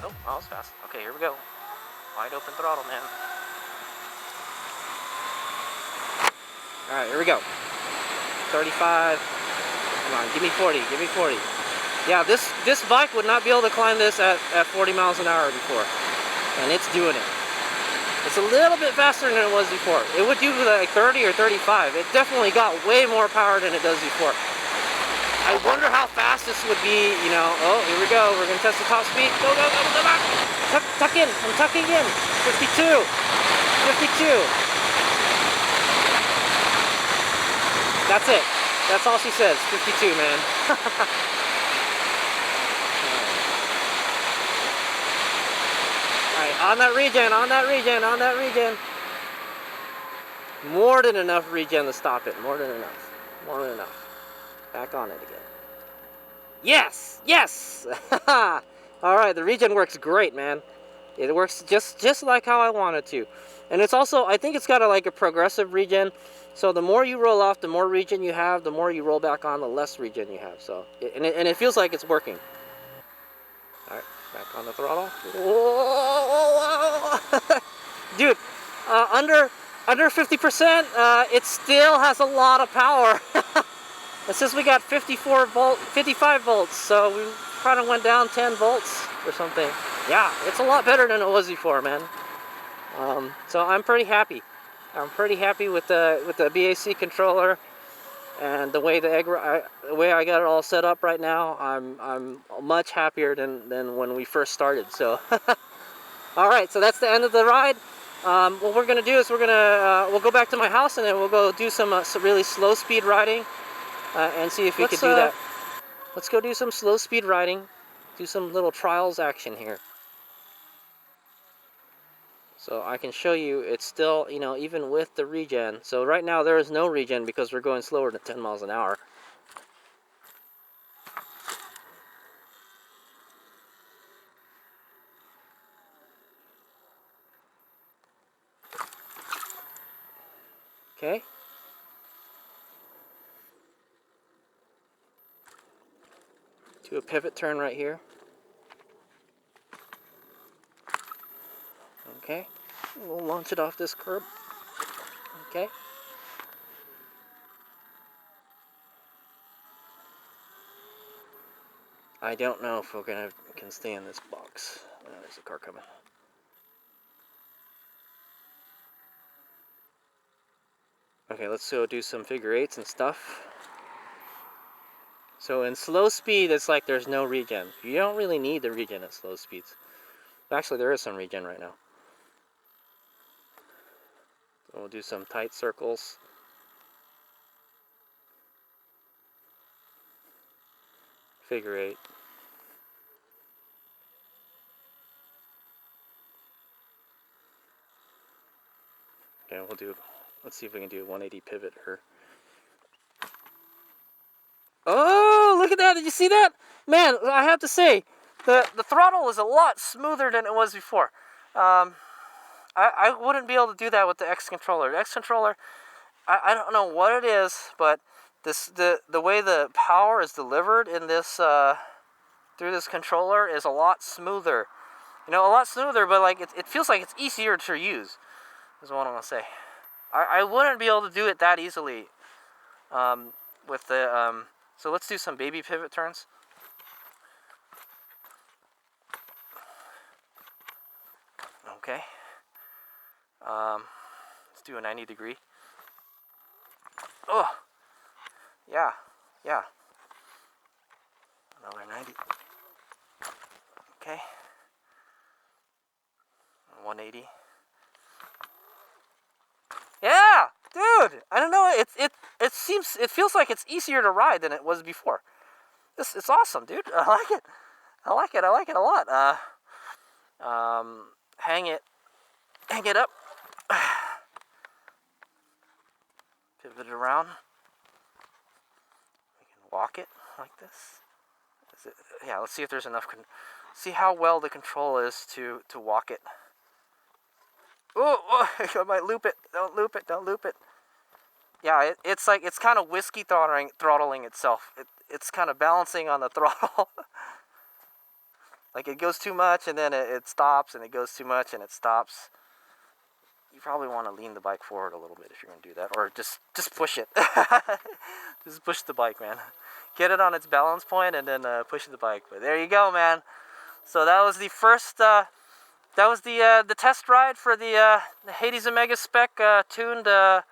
Oh, that was fast. Okay, here we go. Wide open throttle, man. Alright, here we go. 35. Come on, give me 40, give me 40. Yeah, this bike would not be able to climb this at 40 miles an hour before. And it's doing it. It's a little bit faster than it was before. It would do like 30 or 35. It definitely got way more power than it does before. I wonder how fast this would be, you know. Oh, here we go. We're going to test the top speed. Go, go, go, go back. Tuck in. I'm tucking in. 52. 52. That's it. That's all she says. 52, man. Alright, on that regen, on that regen, on that regen. More than enough regen to stop it. More than enough. More than enough. Back on it again. Yes! Yes! Alright, the regen works great, man. It works just like how I want it to. And it's also, I think it's got like a progressive regen. So the more you roll off, the more regen you have. The more you roll back on, the less regen you have. So, and it feels like it's working. Alright, back on the throttle. Whoa! Dude, under 50%, it still has a lot of power. It says we got 55 volts, so we kind of went down 10 volts or something. Yeah, it's a lot better than it was before, man. So I'm pretty happy. I'm pretty happy with the BAC controller and the way I got it all set up right now. I'm much happier than when we first started. So, all right. So that's the end of the ride. What we're gonna do is we'll go back to my house and then we'll go do some really slow speed riding and see if we could do that. Let's go do some slow speed riding. Do some little trials action here. So I can show you it's still, you know, even with the regen. So right now there is no regen because we're going slower than 10 miles an hour. Okay. Do a pivot turn right here. Okay. We'll launch it off this curb. Okay. I don't know if we're can stay in this box. Oh, there's a car coming. Okay, let's go do some figure eights and stuff. So in slow speed, it's like there's no regen. You don't really need the regen at slow speeds. Actually, there is some regen right now. So we'll do some tight circles. Figure eight. Okay, let's see if we can do a 180 pivot here. Oh, look at that. Did you see that? Man, I have to say, the throttle is a lot smoother than it was before. I wouldn't be able to do that with the X controller. The X controller, I don't know what it is, but the way the power is delivered in this through this controller is a lot smoother. You know, a lot smoother, but like it feels like it's easier to use. Is what I'm gonna say. I wouldn't be able to do it that easily with the so let's do some baby pivot turns. Okay. Let's do a 90 degree. Oh, yeah. Another 90. Okay. 180. Yeah, dude. I don't know. It feels like it's easier to ride than it was before. It's awesome, dude. I like it. I like it a lot. Hang it up, pivot it around. We can walk it like this. Yeah, let's see if there's enough. See how well the control is to walk it. Oh, I might loop it. Don't loop it. Don't loop it. Yeah, it's like it's kind of whiskey throttling itself. It's kind of balancing on the throttle. Like it goes too much and then it stops, and it goes too much and it stops. You probably want to lean the bike forward a little bit if you're going to do that, or just push it. Just push the bike, man. Get it on its balance point and then push the bike. But there you go, man. So that was the first. That was the test ride for the HadesOmegaSPEC tuned ERT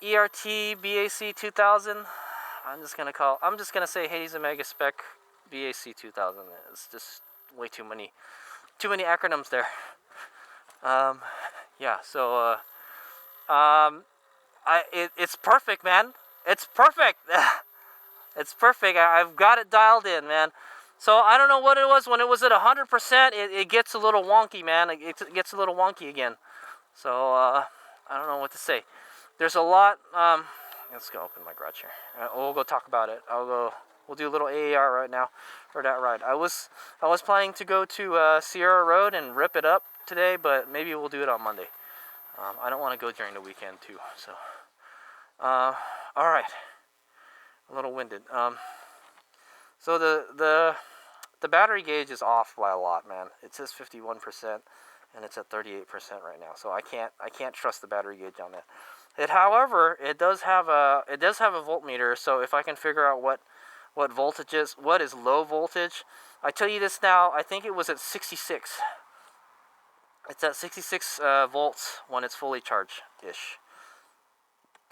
BAC2000. I'm just gonna say HadesOmegaSPEC BAC2000. It's just way too many acronyms there. Yeah, so it's perfect, man. It's perfect. It's perfect. I've got it dialed in, man. So I don't know what it was when it was at 100%. It gets a little wonky, man. It gets a little wonky again. So I don't know what to say. There's a lot. Let's go open my garage here. We'll go talk about it. We'll do a little AAR right now for that ride. I was planning to go to Sierra Road and rip it up today, but maybe we'll do it on Monday. I don't want to go during the weekend too. So, all right. A little winded. So the battery gauge is off by a lot, man. It says 51%, and it's at 38% right now. So I can't trust the battery gauge on that. However, it does have a voltmeter. So if I can figure out what voltage is, what is low voltage, I tell you this now. I think it was at 66. It's at 66 volts when it's fully charged ish,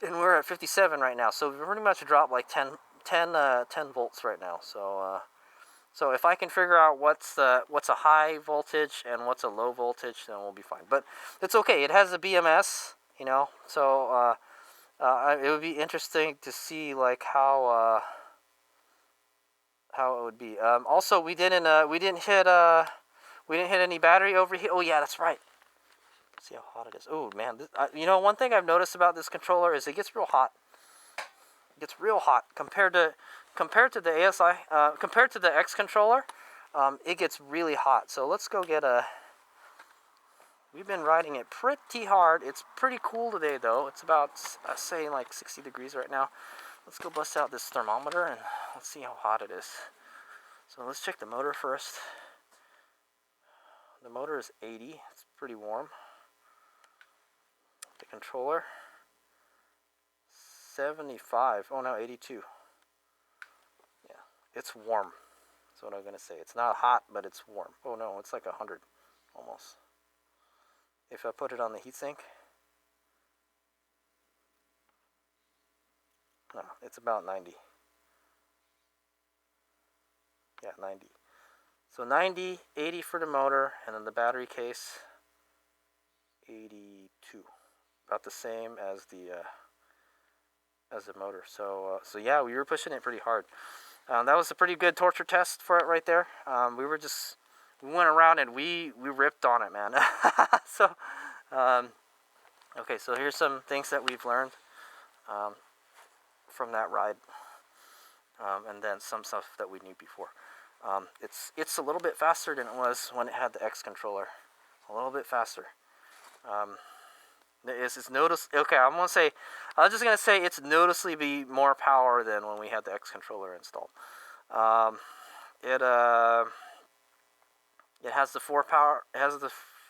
and we're at 57 right now. So we pretty much dropped like 10 volts right now. So so if I can figure out what's a high voltage and what's a low voltage, then we'll be fine. But it's okay. It has a BMS, you know. So it would be interesting to see like how it would be. Also, we didn't hit any battery overheat. Oh yeah, that's right. See how hot it is. Oh man, you know, one thing I've noticed about this controller is it gets real hot. It gets real hot compared to the ASI, compared to the X controller. It gets really hot. So let's go get a. We've been riding it pretty hard. It's pretty cool today though. It's about say like 60 degrees right now. Let's go bust out this thermometer and let's see how hot it is. So let's check the motor first. The motor is 80. It's pretty warm. The controller 75. Oh no, 82. Yeah, it's warm. That's what I'm gonna say. It's not hot, but it's warm. Oh no, it's like 100 almost. If I put it on the heatsink, no, it's about 90. Yeah, 90. So 90, 80 for the motor, and then the battery case, 82. About the same as the motor. So yeah, we were pushing it pretty hard. That was a pretty good torture test for it right there. We went around and we ripped on it, man. So, okay, so here's some things that we've learned from that ride, and then some stuff that we knew before. It's a little bit faster than it was when it had the X controller. A little bit faster. It's okay, I was just gonna say it's noticeably more power than when we had the X controller installed. It has the 4 power. It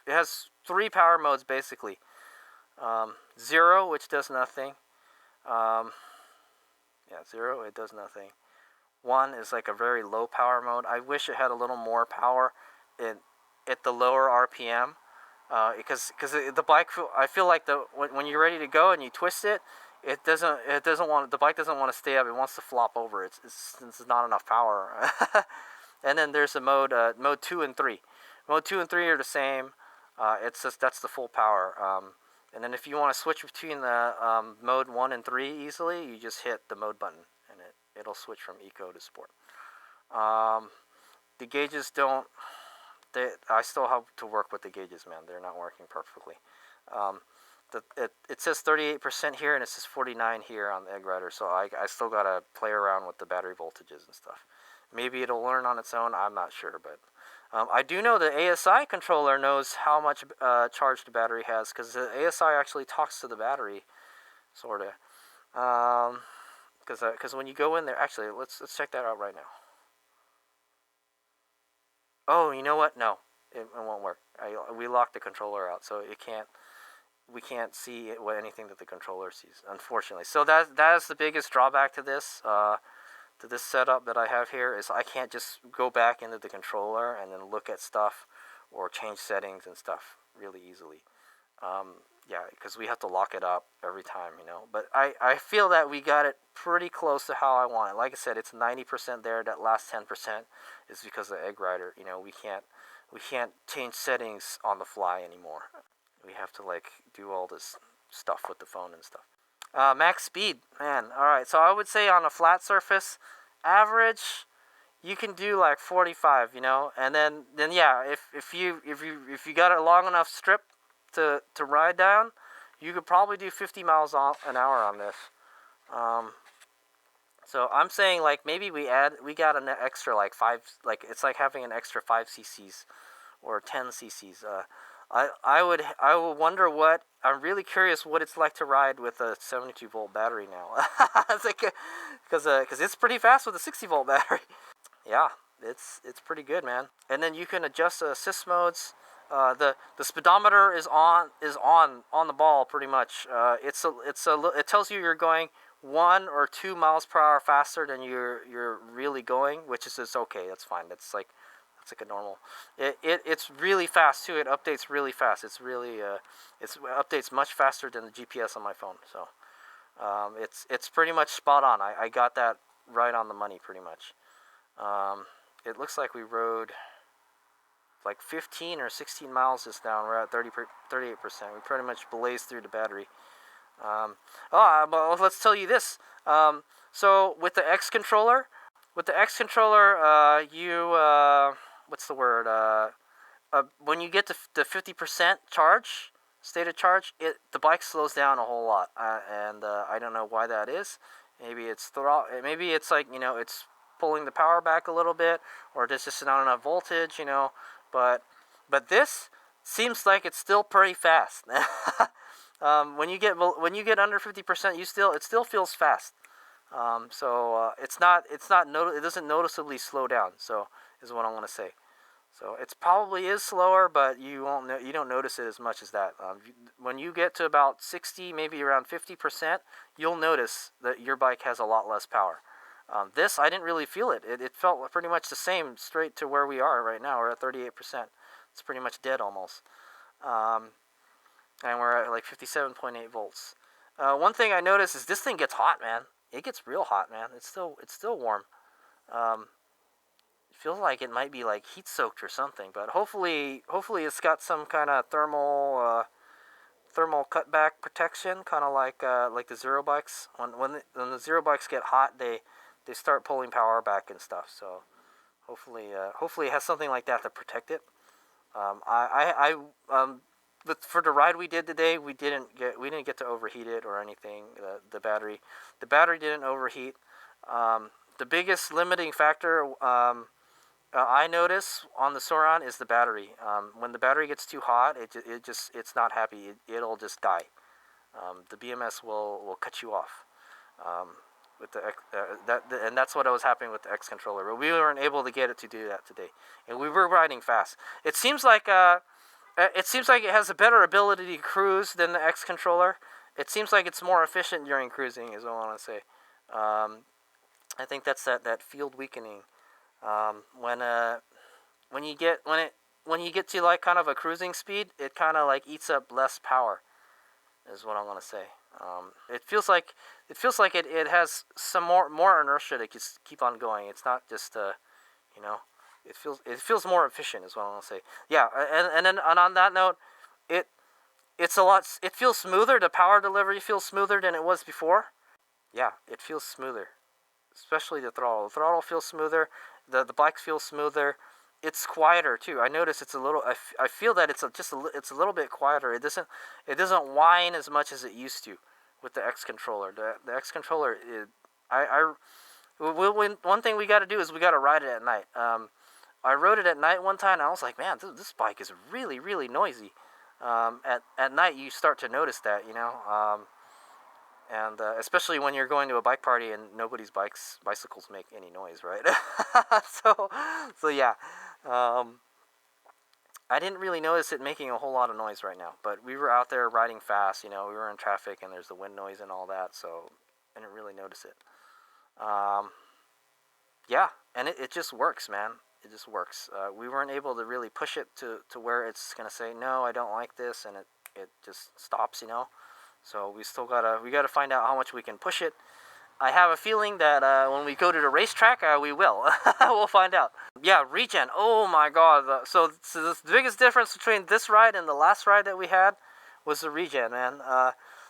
has 3 power modes basically. 0, which does nothing. Yeah, 0, it does nothing. 1 is like a very low power mode. I wish it had a little more power at the lower RPM. Because the bike, I feel like when you're ready to go and you twist it, the bike doesn't want to stay up. It wants to flop over. It's not enough power. And then there's a mode 2 and 3. Mode 2 and 3 are the same. It's just that's the full power. And then if you want to switch between the mode 1 and 3 easily, you just hit the mode button and it'll switch from eco to sport. The gauges don't. I still have to work with the gauges, man. They're not working perfectly. It says 38% here, and it says 49 here on the egg rider, so I still gotta play around with the battery voltages and stuff. Maybe it'll learn on its own. I'm not sure, but I do know the ASI controller knows how much charge the battery has, because the ASI actually talks to the battery, sort of. Because when you go in there, actually, let's check that out right now. Oh, you know what? No, it won't work. We locked the controller out, so we can't see anything that the controller sees, unfortunately. So that is the biggest drawback to this setup that I have here, is I can't just go back into the controller and then look at stuff or change settings and stuff really easily. Yeah, because we have to lock it up every time, you know. But I feel that we got it pretty close to how I want it. Like I said, it's 90% there. That last 10% is because of the egg rider. You know, we can't change settings on the fly anymore. We have to like do all this stuff with the phone and stuff. Max speed, man. All right, so I would say on a flat surface, average, you can do like 45, you know, and then yeah, if you got a long enough strip to ride down, you could probably do 50 miles an hour on this. So I'm saying like maybe we got an extra like 5, like it's like having an extra 5 cc's or 10 cc's. I would wonder what, I'm really curious what it's like to ride with a 72 volt battery now. Because it's pretty fast with a 60 volt battery. Yeah, it's pretty good, man. And then you can adjust the assist modes. The speedometer is on the ball pretty much. It tells you you're going 1 or 2 miles per hour faster than you're really going, which is just okay. That's fine. That's like a normal. It's really fast too. It updates really fast. It's really it updates much faster than the GPS on my phone. So it's pretty much spot on. I got that right on the money pretty much. It looks like we rode like 15 or 16 miles just now. We're at 38%. We pretty much blazed through the battery. But let's tell you this. So with the X controller, you what's the word? When you get to the 50% charge, stated charge, the bike slows down a whole lot, and I don't know why that is. Maybe it's maybe it's like, you know, it's pulling the power back a little bit, or there's just not enough voltage, you know. But this seems like it's still pretty fast. When you get under 50%, it still feels fast. It doesn't noticeably slow down. So is what I want to say. So it probably is slower, but you don't notice it as much as that. When you get to about 60, maybe around 50%, you'll notice that your bike has a lot less power. This, I didn't really feel it. It felt pretty much the same straight to where we are right now. We're at 38%. It's pretty much dead almost. And we're at like 57.8 volts. One thing I noticed is this thing gets hot, man. It gets real hot, man. It's still warm. It feels like it might be like heat soaked or something, but hopefully it's got some kind of thermal cutback protection, kind of like the Zero bikes. When the Zero bikes get hot, they start pulling power back and stuff. So hopefully it has something like that to protect it. But for the ride we did today, we didn't get to overheat it or anything. The battery didn't overheat. The biggest limiting factor I notice on the Soran is the battery. When the battery gets too hot, it's not happy. It'll just die. The BMS will cut you off. With and that's what was happening with the X controller. But we weren't able to get it to do that today, and we were riding fast. It seems like it has a better ability to cruise than the X controller. It seems like it's more efficient during cruising, is what I want to say. I think that's that field weakening. When you get to like kind of a cruising speed, it kind of like eats up less power, is what I'm gonna say. It feels like it has some more inertia to just keep on going. It's not just you know, it feels more efficient, is what I'm gonna say. Yeah, and on that note, it feels smoother. The power delivery feels smoother than it was before. Yeah, it feels smoother, especially the throttle. The throttle feels smoother. the bike feels smoother. It's quieter too. I notice it's a little. I feel that it's it's a little bit quieter. It doesn't whine as much as it used to with the X controller. The X controller, one thing we got to do is we got to ride it at night. I rode it at night one time, and I was like, man, this bike is really, really noisy. At night, you start to notice that, and especially when you're going to a bike party and nobody's bicycles make any noise, right? so yeah, I didn't really notice it making a whole lot of noise right now, but we were out there riding fast, we were in traffic, and there's the wind noise and all that, so I didn't really notice it. Yeah, and it just works, man. It just works. We weren't able to really push it to where it's going to say, no, I don't like this, and it just stops, So we still gotta find out how much we can push it. I have a feeling that when we go to the racetrack, we will. We'll find out. Yeah, regen. Oh my God. So the biggest difference between this ride and the last ride that we had was the regen, man.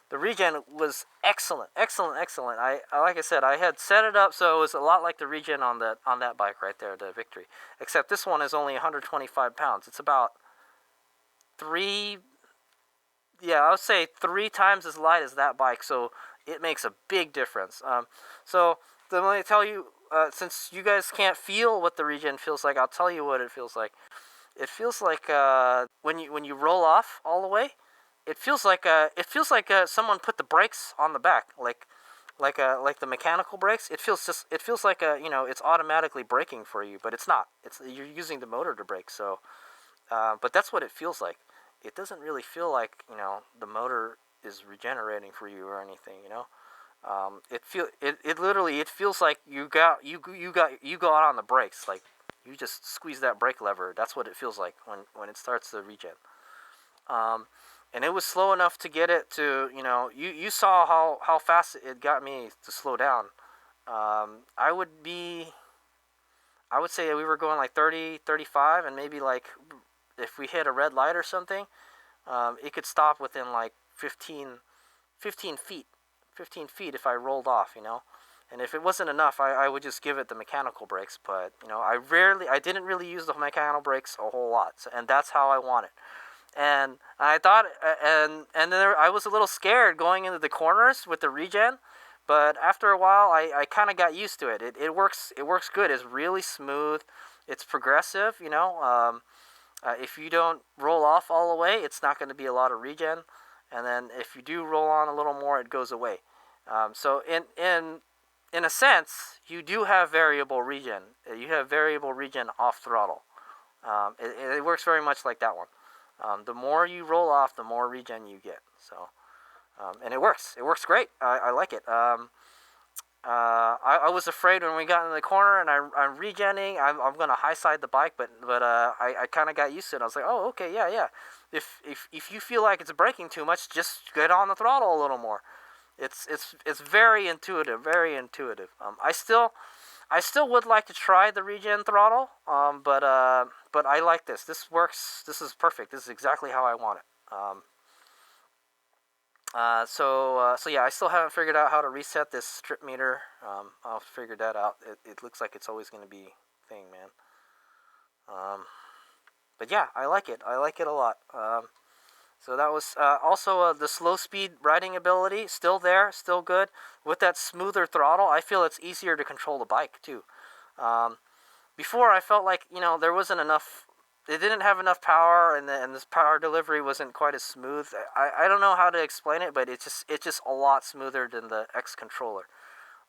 The regen was excellent. I like I said, I had set it up so it was a lot like the regen on that bike right there, the Victory. Except this one is only 125 pounds. It's about I would say 3 times as light as that bike. So it makes a big difference. So let me tell you, since you guys can't feel what the regen feels like, I'll tell you what it feels like. It feels like when you roll off all the way. It feels like someone put the brakes on the back, like the mechanical brakes. It feels like it's automatically braking for you, but it's not. You're using the motor to brake. So, but that's what it feels like. It doesn't really feel like the motor is regenerating for you or anything. It literally feels like you got on the brakes, like you just squeeze that brake lever. That's what it feels like when it starts the regen. And it was slow enough to get it to, you saw how fast it got me to slow down. I would say we were going like 30, 35, and maybe like if we hit a red light or something, it could stop within like 15 feet if I rolled off, And if it wasn't enough, I would just give it the mechanical brakes. But, I didn't really use the mechanical brakes a whole lot. And that's how I want it. And I thought, and then I was a little scared going into the corners with the regen, but after a while, I kind of got used to it. It works good. It's really smooth. It's progressive. If you don't roll off all the way, it's not going to be a lot of regen, and then if you do roll on a little more, it goes away. So in a sense, you do have variable regen. You have variable regen off throttle. It works very much like that one. The more you roll off, the more regen you get. So, and it works. It works great. I like it. I was afraid when we got in the corner and I'm regenning. I'm gonna high side the bike, but I kind of got used to it. I was like, oh, okay, yeah. If you feel like it's braking too much, just get on the throttle a little more. It's very intuitive. I still would like to try the regen throttle, but I like this. This works. This is perfect. This is exactly how I want it. So yeah, I still haven't figured out how to reset this trip meter. I'll figure that out. It looks like it's always going to be a thing, man. But yeah, I like it. I like it a lot. So that was also the slow speed riding ability, still there, still good. With that smoother throttle, I feel it's easier to control the bike too. Before I felt like, there wasn't enough, it didn't have enough power, and this power delivery wasn't quite as smooth. I don't know how to explain it, but it's just a lot smoother than the X controller.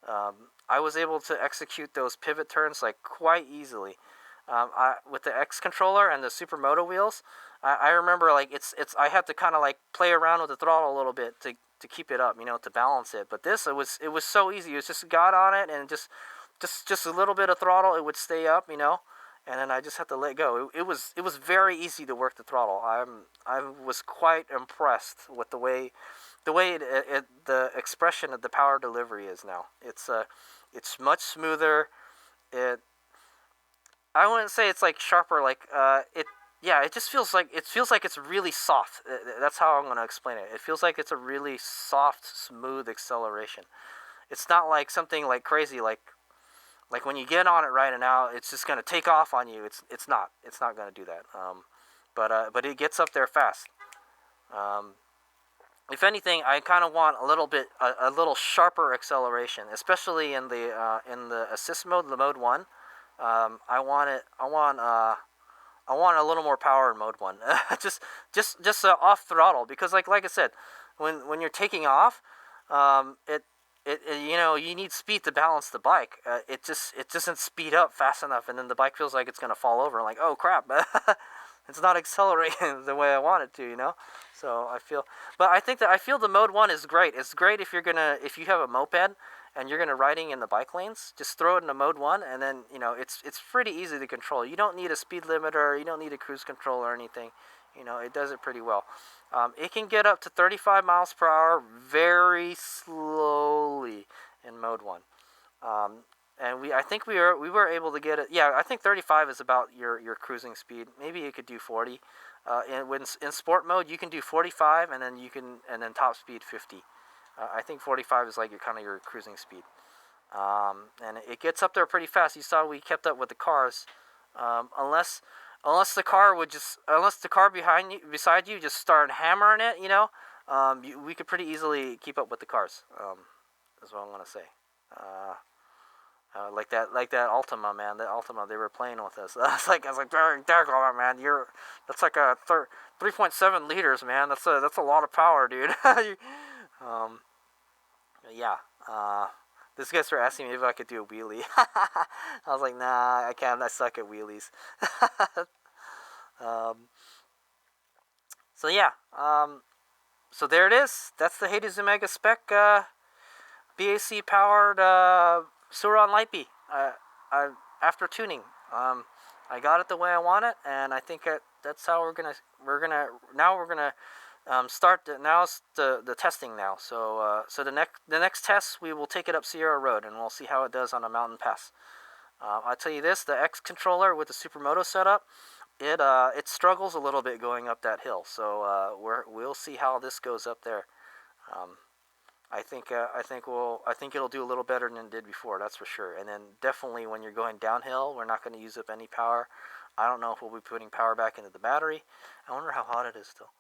I was able to execute those pivot turns like quite easily. With the X controller and the Supermoto wheels, I remember like I had to kind of like play around with the throttle a little bit to keep it up, to balance it. But this, it was so easy. It was just got on it and just a little bit of throttle, it would stay up, and then I just had to let go. It was very easy to work the throttle. I was quite impressed with the way the expression of the power delivery is now. It's much smoother. I wouldn't say it's like sharper, like it just feels like it's really soft. That's how I'm gonna explain it. It feels like it's a really soft, smooth acceleration. It's not like something like crazy, like like when you get on it right now, it's just gonna take off on you. It's not gonna do that. But it gets up there fast. If anything, I kind of want a little sharper acceleration, especially in the assist mode, the mode 1. I want a little more power in mode 1. just off throttle, because like I said, when you're taking off, it you need speed to balance the bike. It doesn't speed up fast enough, and then the bike feels like it's gonna fall over. Like, oh crap, it's not accelerating the way I want it to. So I feel the mode 1 is great. It's great if you have a moped and you're gonna riding in the bike lanes. Just throw it into mode 1, and then it's pretty easy to control. You don't need a speed limiter. You don't need a cruise control or anything. It does it pretty well. It can get up to 35 miles per hour very slowly in mode 1. And I think we were able to get it. Yeah, I think 35 is about your cruising speed. Maybe you could do 40. In sport mode, you can do 45, and then top speed 50. I think 45 is like your cruising speed. And it gets up there pretty fast. You saw we kept up with the cars. Unless the car beside you just started hammering it, we could pretty easily keep up with the cars. That's what I'm gonna say. Like that Ultima, man. That Ultima, they were playing with us. I was like, daggone, man, that's like a 3.7 liters, man. That's a lot of power, dude. Yeah. These guys were asking me if I could do a wheelie. I was like, nah, I can't. I suck at wheelies. So yeah. So there it is. That's the HadesOmegaSPEC BAC powered Suron Lightbee. After tuning, I got it the way I want it, and I think that's how we're gonna start. Now's the testing now. So the next test, we will take it up Sierra Road, and we'll see how it does on a mountain pass. I'll tell you this: the X controller with the Supermoto setup, it struggles a little bit going up that hill. So we'll see how this goes up there. I think it'll do a little better than it did before. That's for sure. And then definitely when you're going downhill, we're not going to use up any power. I don't know if we'll be putting power back into the battery. I wonder how hot it is still.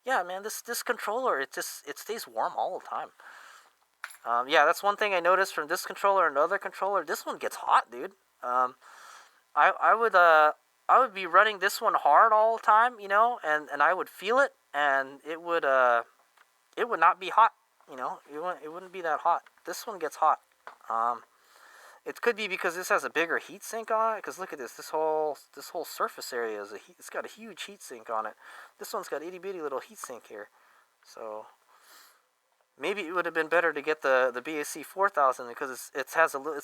Yeah, man, this controller, it stays warm all the time. Yeah, that's one thing I noticed from this controller and the other controller. This one gets hot, dude. I would be running this one hard all the time, and I would feel it, and it would not be hot. It wouldn't be that hot. This one gets hot. It could be because this has a bigger heat sink on it. Because look at this. This whole surface area it's got a huge heat sink on it. This one's got itty bitty little heat sink here. So maybe it would have been better to get the BAC2000 because it's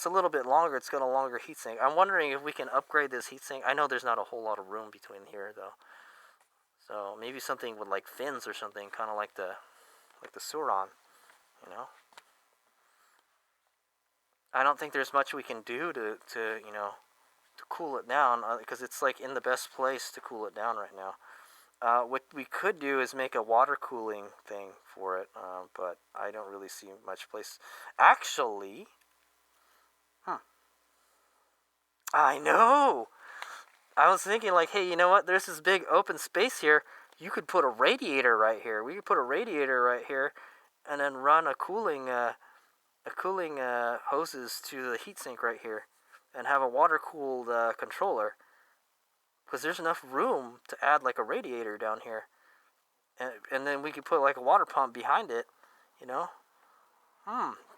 a little bit longer. It's got a longer heat sink. I'm wondering if we can upgrade this heat sink. I know there's not a whole lot of room between here though. So maybe something with like fins or something, kind of like the Suron. I don't think there's much we can do to cool it down because it's like in the best place to cool it down right now. What we could do is make a water cooling thing for it, but I don't really see much place. Actually, I know. I was thinking like, hey, you know what? There's this big open space here. You could put a radiator right here. We could put a radiator right here, and then run a cooling hoses to the heatsink right here, and have a water cooled controller. Because there's enough room to add like a radiator down here, and then we could put like a water pump behind it.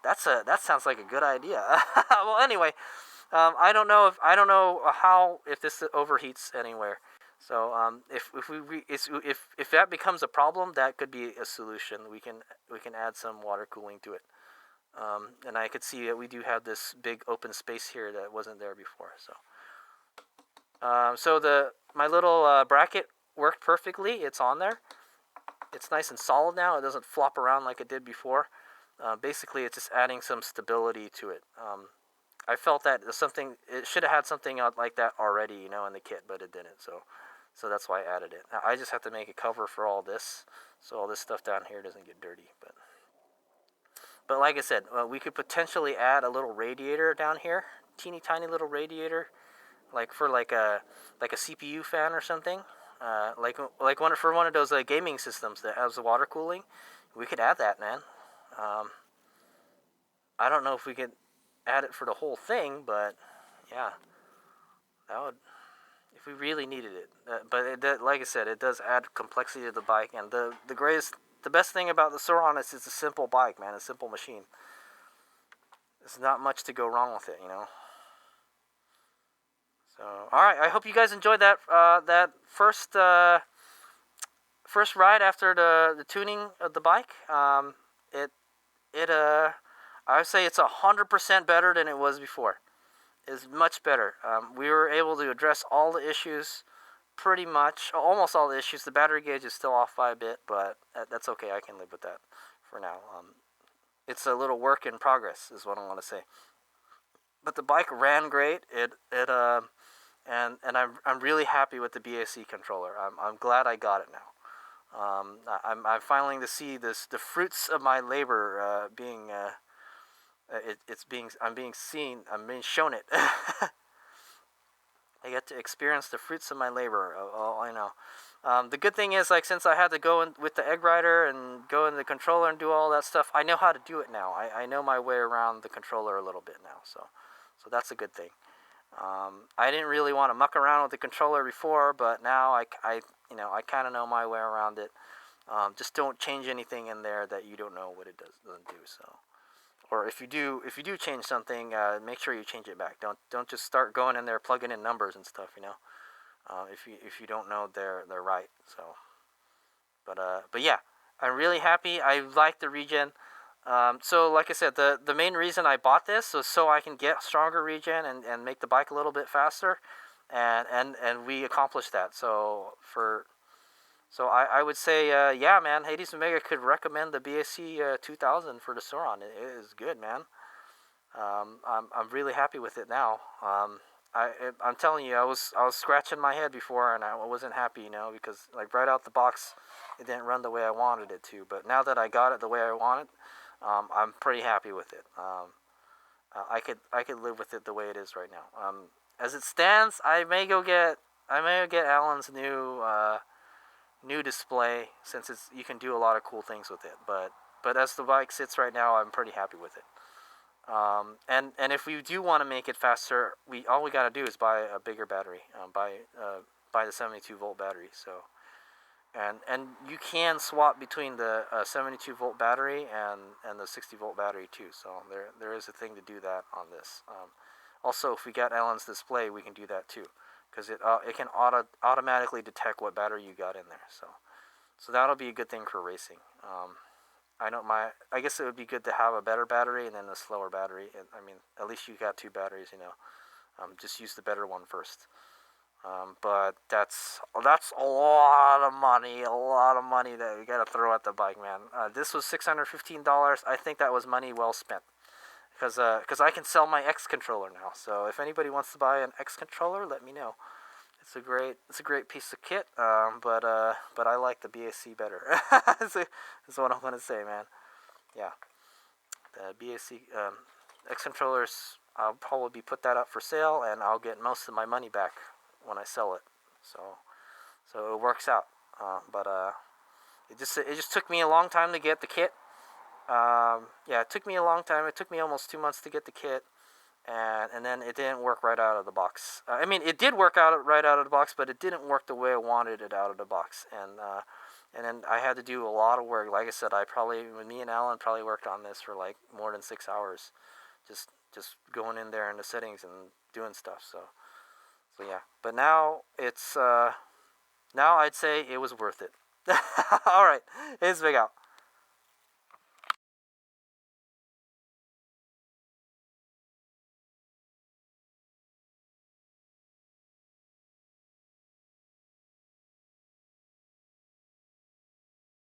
That sounds like a good idea. Well, anyway, I don't know if this overheats anywhere. So if that becomes a problem, that could be a solution. We can add some water cooling to it. And I could see that we do have this big open space here that wasn't there before. So my little bracket worked perfectly. It's on there. It's nice and solid now. It doesn't flop around like it did before. Basically, it's just adding some stability to it. I felt that it should have had something like that already, in the kit, but it didn't. So that's why I added it. Now, I just have to make a cover for all this, so all this stuff down here doesn't get dirty. But like I said, we could potentially add a little radiator down here teeny tiny little radiator, like for like a CPU fan or something, like one for one of those gaming systems that has the water cooling. We could add that, man. I don't know if we could add it for the whole thing, but yeah, that would, if we really needed it. But like I said, it does add complexity to the bike, and the best thing about the Sauron is it's a simple bike, man, a simple machine. There's not much to go wrong with it, you know. So, all right, I hope you guys enjoyed that first ride after the tuning of the bike. I would say it's 100% better than it was before. It's much better. We were able to address all the issues, pretty much, almost all the issues. The battery gauge is still off by a bit, but that's okay. I can live with that for now. It's a little work in progress, is what I want to say. But the bike ran great. And I'm really happy with the BAC controller. I'm glad I got it now. I'm finally to see the fruits of my labor being. I'm being shown it. I get to experience the fruits of my labor. Oh, I know. The good thing is, like, since I had to go in with the egg rider and go in the controller and do all that stuff, I know how to do it now. I know my way around the controller a little bit now, so that's a good thing. I didn't really want to muck around with the controller before, but now I kind of know my way around it. Just don't change anything in there that you don't know what it doesn't do. So, or if you do change something, make sure you change it back. Don't just start going in there plugging in numbers and stuff. You know, if you don't know they're right. So, but yeah, I'm really happy. I like the regen. So like I said, the main reason I bought this was so I can get stronger regen and make the bike a little bit faster, and we accomplished that. So I would say, yeah, man, Hades Omega could recommend the BAC2000 for the Sauron. It is good, man. I'm really happy with it now. I'm telling you, I was scratching my head before, and I wasn't happy, you know, because like right out the box, it didn't run the way I wanted it to. But now that I got it the way I wanted, I'm pretty happy with it. I could live with it the way it is right now. As it stands, I may get Alan's new display, since you can do a lot of cool things with it. But as the bike sits right now, I'm pretty happy with it. And if we do want to make it faster, all we gotta do is buy a bigger battery. Buy the 72-volt battery. So. And you can swap between the 72-volt battery and the 60-volt battery too. So there is a thing to do that on this. Also, if we got Alan's display, we can do that too, because it can automatically detect what battery you got in there. So that'll be a good thing for racing. I guess it would be good to have a better battery and then a slower battery. I mean, at least you got two batteries, you know. Just use the better one first. But that's a lot of money that we gotta throw at the bike, man. This was $615. I think that was money well spent, because I can sell my X controller now. So if anybody wants to buy an X controller, let me know. It's a great piece of kit. But I like the BAC better. That's what I'm gonna say, man. Yeah, the BAC X controllers. I'll probably put that up for sale, and I'll get most of my money back when I sell it. So it works out. But it just took me a long time to get the kit. Yeah, it took me a long time. It took me almost 2 months to get the kit, and then it didn't work right out of the box. I mean, it did work right out of the box, but it didn't work the way I wanted it out of the box. And then I had to do a lot of work. Like I said, me and Alan probably worked on this for like more than 6 hours, just going in there in the settings and doing stuff. So yeah, but now it's now I'd say it was worth it. All right, it's Big Out.